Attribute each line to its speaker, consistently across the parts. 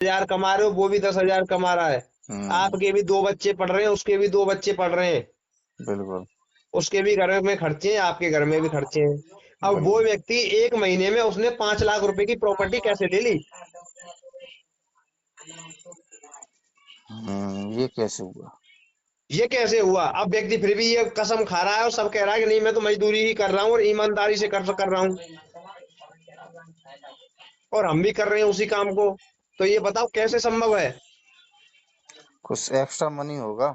Speaker 1: 10,000 कमा रहे हो, वो भी 10,000 कमा रहा है।
Speaker 2: हम्म।
Speaker 1: आपके भी 2 बच्चे पढ़ रहे हैं, उसके भी 2 बच्चे पढ़ रहे हैं।
Speaker 2: बिल्कुल।
Speaker 1: उसके भी घर में खर्चे हैं, आपके घर में भी खर्चे हैं। अब वो
Speaker 2: बिल्कुल।
Speaker 1: व्यक्ति 1 महीने में उसने 5 लाख रुपए की प्रॉपर्टी कैसे ले ली?
Speaker 2: ये कैसे हुआ?
Speaker 1: ये कैसे हुआ? अब व्यक्ति फिर भी ये कसम खा रहा है और सब कह रहा है कि नहीं, मैं तो मजदूरी ही कर रहा हूँ और ईमानदारी से कर रहा हूँ, और हम भी कर रहे हैं उसी काम को। तो ये बताओ कैसे संभव है?
Speaker 2: कुछ एक्स्ट्रा मनी होगा।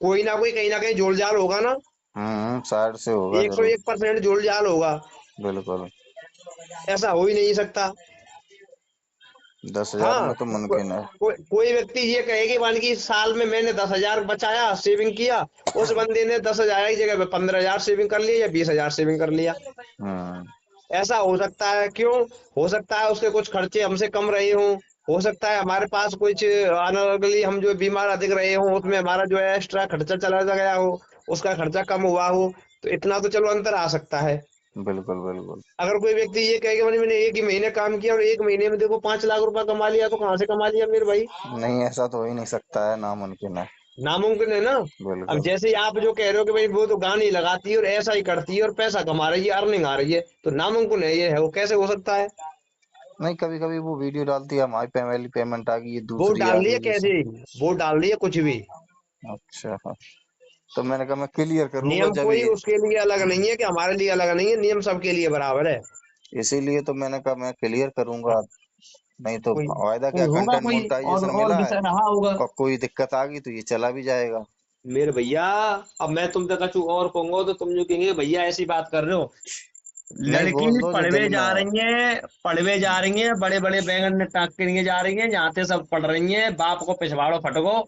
Speaker 1: कोई ना कोई कहीं ना कहीं जोड़ जाल होगा ना।
Speaker 2: साइड से होगा
Speaker 1: एक सौ
Speaker 2: जरूर।
Speaker 1: एक परसेंट जोड़ जाल होगा।
Speaker 2: बिल्कुल।
Speaker 1: ऐसा हो ही नहीं सकता।
Speaker 2: 10,000
Speaker 1: हाँ,
Speaker 2: में तो मुमकिन है।
Speaker 1: कोई व्यक्ति ये कहे कि मान की साल में मैंने 10,000 बचाया, सेविंग किया, उस बंदे ने 10,000 की जगह पे 15,000 सेविंग कर लिया या 20,000 सेविंग कर लिया।
Speaker 2: हम्म।
Speaker 1: ऐसा हो सकता है क्यों? हो सकता है उसके कुछ खर्चे हमसे कम रहे हों। हो सकता है हमारे पास कुछ अनर्गली हम जो बीमार अधिक रहे हों, उसमें हमारा जो है एक्स्ट्रा खर्चा चला गया हो, उसका खर्चा कम हुआ हो। तो इतना तो चलो अंतर आ सकता है।
Speaker 2: बिल्कुल बिल्कुल।
Speaker 1: अगर कोई व्यक्ति ये कहे कि मैंने 1 ही महीने काम किया और 1 महीने में देखो 5 लाख रुपए कमा लिया, तो कहाँ से कमा लिया मेरे भाई?
Speaker 2: नहीं, ऐसा तो हो ही नहीं सकता है, नामुमकिन है।
Speaker 1: नामुमकिन है ना। अब
Speaker 2: बिल्कुल।
Speaker 1: जैसे ही आप जो कह रहे हो कि भाई वो तो गान ही लगाती है और ऐसा ही करती है और पैसा कमा रही है, अर्निंग आ रही है, तो नामुमकिन है, ये है वो कैसे हो सकता है?
Speaker 2: नहीं, कभी कभी वो वीडियो डालती है, हमारी पहली पेमेंट आ गई, ये
Speaker 1: वो
Speaker 2: दूसरी
Speaker 1: डाल
Speaker 2: आ
Speaker 1: रही है
Speaker 2: गई जैसे।
Speaker 1: कैसे? वो डाल रही है कुछ भी।
Speaker 2: अच्छा। तो मैंने कहा मैं क्लियर करूंगा
Speaker 1: नियम
Speaker 2: जब
Speaker 1: कोई
Speaker 2: ये।
Speaker 1: उसके लिए अलग नहीं है कि हमारे लिए अलग नहीं है, नियम सबके लिए बराबर है।
Speaker 2: इसीलिए तो मैंने कहा मैं क्लियर करूंगा। नहीं तो
Speaker 1: कोई
Speaker 2: वायदा
Speaker 1: कोई
Speaker 2: क्या,
Speaker 1: होगा,
Speaker 2: कंटेंट
Speaker 1: कोई
Speaker 2: मोनेटाइजेशन
Speaker 1: और
Speaker 2: मिला है।
Speaker 1: विषय रहा होगा।
Speaker 2: और कोई दिक्कत आ गई तो ये चला भी जाएगा।
Speaker 1: मेरे भैया, अब मैं तुम तक कछु और कहूंगा तो तुम जो कहेंगे भैया ऐसी बात कर रहे हो।
Speaker 2: नहीं,
Speaker 1: लड़की
Speaker 2: बोल दो जो
Speaker 1: पढ़वे
Speaker 2: दिल में
Speaker 1: जा
Speaker 2: है।
Speaker 1: रही है, पढ़वे जा रही है, बड़े बड़े बैंगन में टाक के लिए जा रही है, जहाँ से सब पढ़ रही है, बाप को पिछवाड़ो फटको,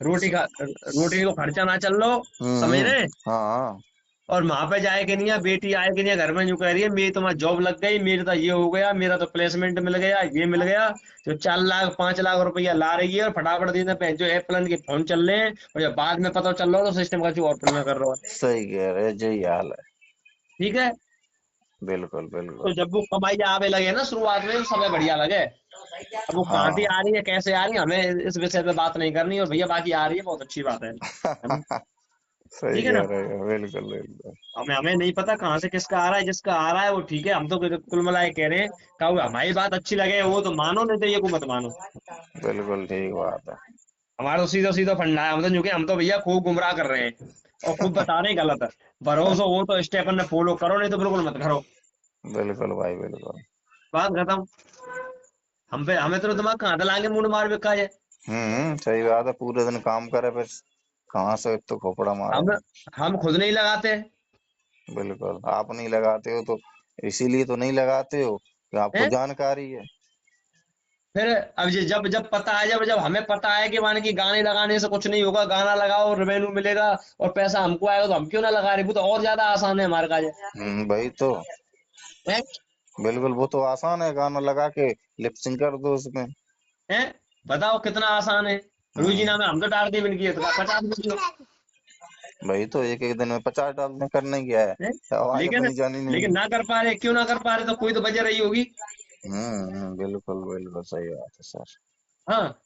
Speaker 1: रोटी को खर्चा ना चल लो, समझ
Speaker 2: हम्म।
Speaker 1: रहे?
Speaker 2: हाँ।
Speaker 1: और वहां पे जाए कि नहीं है, बेटी आए कि नहीं है, घर में यूं कह रही है मेरी तो वहाँ जॉब लग गई, मेरी तो ये हो गया, मेरा तो प्लेसमेंट मिल गया, ये मिल गया। जो 4 लाख 5 लाख रुपया ला रही है और फटाफट दिन पे जो एप्लन के फोन चल रहे हैं, और जब बाद में पता चल रहा हो तो सिस्टम का जो और में कर रहा है।
Speaker 2: सही कह रहे, यही हाल है।
Speaker 1: ठीक है।
Speaker 2: बिल्कुल
Speaker 1: तो
Speaker 2: बिल्कुल।
Speaker 1: जब वो कमाई आवे लगे ना शुरुआत में, समय बढ़िया लगे। अब वो कहाँ से
Speaker 2: हाँ।
Speaker 1: आ रही है, कैसे आ रही है, हमें इस विषय पे बात नहीं करनी, और भैया बाकी आ रही है बहुत अच्छी बात है। हम
Speaker 2: सही
Speaker 1: ठीक है
Speaker 2: कह
Speaker 1: ना।
Speaker 2: रहे हो, बिल्कुल बिल्कुल।
Speaker 1: हमें हमें नहीं पता कहाँ से किसका आ रहा है, जिसका आ रहा है वो ठीक है, हम तो कुल मिलाए कह रहे हैं का हमारी बात अच्छी लगे वो तो मानो, नहीं तो ये को मत मानो।
Speaker 2: बिल्कुल ठीक बात है।
Speaker 1: हमारा तो सीधा सीधा फंडा है, हम तो जो कि हम तो भैया खूब गुमराह कर रहे हैं और खूब बता रहे हैं गलत है। भरोसा हो तो स्टेप ने फॉलो करो, नहीं तो बिल्कुल मत करो।
Speaker 2: बिल्कुल भाई बिल्कुल।
Speaker 1: बात खत्म। हम पे हमें तो दिमाग कहाँ लाएंगे, मुंड मार बेका है।
Speaker 2: सही बात है, पूरे दिन काम करे फिर कहाँ से तो खोपड़ा
Speaker 1: हम
Speaker 2: मारेंगे।
Speaker 1: हम खुद नहीं लगाते
Speaker 2: बिल्कुल, आप नहीं लगाते हो तो इसीलिए तो नहीं लगाते हो कि आपको
Speaker 1: हैं।
Speaker 2: जानकारी है।
Speaker 1: फिर अब जब जब पता है, जब जब हमें पता है कि मान की गाने लगाने से कुछ नहीं होगा, गाना लगाओ रेवेन्यू मिलेगा और पैसा हमको आएगा, तो हम क्यों ना लगा रहे? वो तो और ज्यादा आसान है हमारे काज
Speaker 2: भाई तो
Speaker 1: है।
Speaker 2: बिल्कुल, वो तो आसान है, गाना लगा के लिपसिंग कर दो उसमें।
Speaker 1: हैं? बताओ कितना आसान है। रोजीना
Speaker 2: हम्म।
Speaker 1: में हम तो डाल दिए, इनकी तो 50 वीडियो
Speaker 2: भाई तो एक एक दिन में 50 डालने करने क्या है,
Speaker 1: है।
Speaker 2: आवाज
Speaker 1: लेकिन
Speaker 2: अपनी जानी नहीं।
Speaker 1: लेकिन ना कर पा रहे, क्यों ना कर पा रहे? तो कोई तो वजह रही होगी।
Speaker 2: बिल्कुल बिल्कुल सही बात है सर।
Speaker 1: हाँ।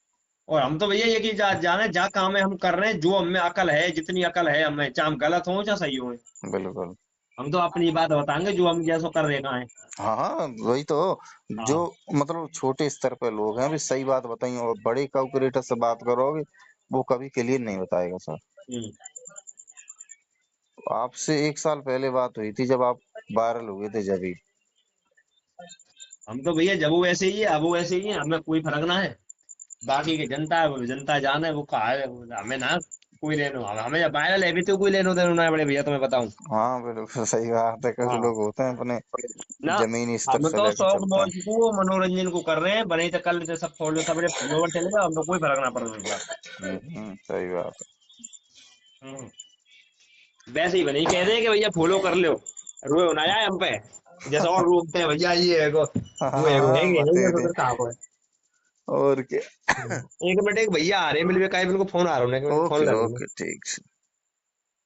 Speaker 1: और हम तो भैया ये कि जाने जा काम है हम कर रहे हैं, जो हमें अकल है, जितनी अकल है हमें, चाहे हम गलत हो चाहे सही हो,
Speaker 2: बिल्कुल।
Speaker 1: हम तो अपनी बात बताएंगे जो हम जैसो कर रहे कहाँ है।
Speaker 2: हाँ हाँ, वही तो। जो
Speaker 1: हाँ।
Speaker 2: मतलब छोटे स्तर पे लोग हैं, अभी सही बात बताइए, और बड़े कॉर्पोरेटर से बात करोगे वो कभी क्लियर नहीं बताएगा सर।
Speaker 1: हम्म।
Speaker 2: आपसे 1 साल पहले बात हुई थी जब आप वायरल हुए थे जब ही।
Speaker 1: हम तो भैया जब वो वैसे ही है, अब वो वैसे ही है, हमें कोई फर्क ना है। बाकी की जनता है, वो जनता जाने वो कहा है, हमें ना कोई लेनो, हमें जब वायरल है भी तो कोई लेनो देनो ना है बड़े भैया, तुम्हें बताऊं।
Speaker 2: हाँ बिल्कुल सही बात है, कुछ
Speaker 1: हाँ
Speaker 2: लोग होते हैं अपने
Speaker 1: ना।
Speaker 2: जमीनी स्तर
Speaker 1: हम
Speaker 2: से
Speaker 1: तो
Speaker 2: लेके
Speaker 1: शौक
Speaker 2: चलते हैं।
Speaker 1: मौज को मनोरंजन को कर रहे हैं, बने तो कल से सब फॉलो सब फॉलोवर चले गए, हमको कोई फर्क ना पड़ रहा।
Speaker 2: सही बात
Speaker 1: हम्म। वैसे ही बने कह रहे हैं कि भैया फॉलो कर लो, रोए ना जाए हम पे, जैसे और रोकते हैं भैया ये है को,
Speaker 2: है। हाँ
Speaker 1: वो है को
Speaker 2: हाँ,
Speaker 1: है
Speaker 2: बते
Speaker 1: तो
Speaker 2: थे।
Speaker 1: फिर कहाँ को है।
Speaker 2: और क्या।
Speaker 1: एक मिनट, एक भैया आ रहे हैं मिल का, बिल्कुल फोन आ रहा है, एक मिनट फोन
Speaker 2: ओके
Speaker 1: ले लूँ।
Speaker 2: ओके, ठीक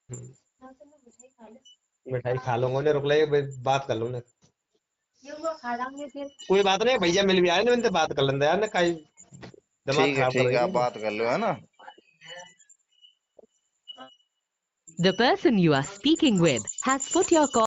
Speaker 2: है।
Speaker 1: मिठाई खा लूंगा, उन्हें रुक ले, बात कर लूँ। कोई बात नहीं, भैया मिल भी आए ना, इनसे बात कर लेंगे यार, ना कहीं दिमाग खराब कर
Speaker 2: ठीक है,
Speaker 1: रही
Speaker 2: आप
Speaker 1: है।
Speaker 2: बात कर लो, है ना।
Speaker 3: The person you are speaking with has put your call